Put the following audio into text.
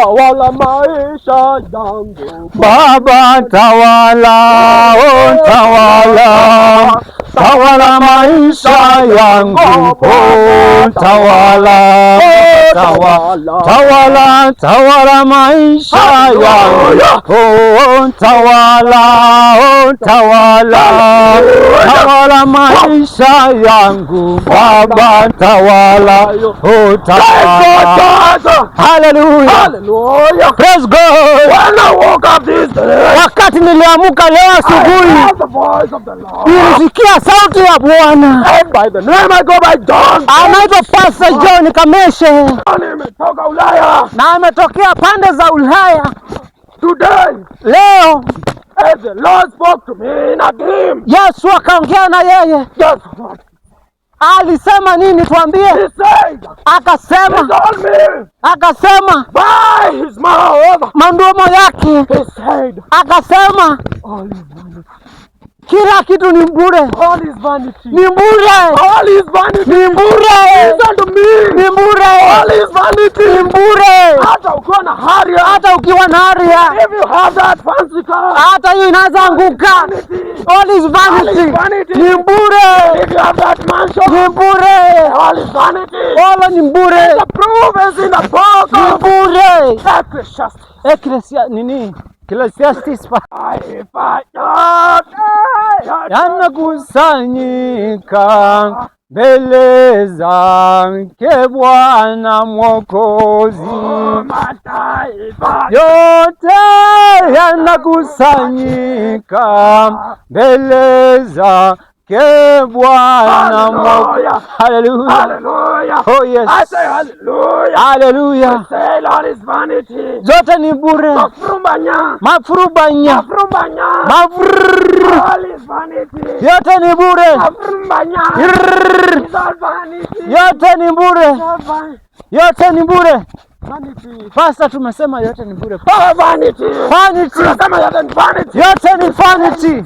tawala maisha yangu. Baba tawala, oh tawala, tawala maisha yangu, oh tawala, tawala, tawala maisha yangu, oh tawala, oh tawala, tawala maisha yangu, Baba tawala, oh tawala. Hallelujah. Hallelujah. Praise God. When I woke up this day, Wakati niliamka leo I asubuhi, heard the voice of the Lord. nilisikia sauti ya Bwana. And by the name I go by John. Anaitwa Pastor John Kameshe Nimetoka Ulaya. na ametokea pande za Ulaya. Today, Leo as the Lord spoke to me in a dream. Yesu akaongea na yeye. Guess what? Alisema nini? Tuambie. He said, Akasema, he told me akasema by his mouth. mandomo yake, He said, akasema all is vanity. kila kitu ni bure, All is vanity. ni bure, All is vanity. ni bure, Listen to me. ni bure, All is vanity. ni bure. Hata ukiwa na haria, Hata ukiwa na haria, if you have that fancy car, hata hiyo inaweza anguka. vanity. All is vanity, vanity. ni bure, If you have that mansion, ni bure, all is vanity. all ni bure, The proof is in the book ni of bure. Ecclesiastes. Ecclesiastes If I yanakusanyika mbele zake Bwana Mwokozi, yote yanakusanyika mbele zake Bwana Mwokozi. Hallelujah. Hallelujah. Oh yes. I say hallelujah. Hallelujah. Say Lord is vanity. Zote ni bure. Mafurubanya. Mafurubanya. Mafurubanya. All is vanity. Yote ni bure. Mafurubanya. It's all vanity. Yote ni bure. Yote ni bure. Vanity. Pastor, tumesema yote ni bure. Vanity. Vanity. Tunasema yote ni vanity. Yote ni vanity.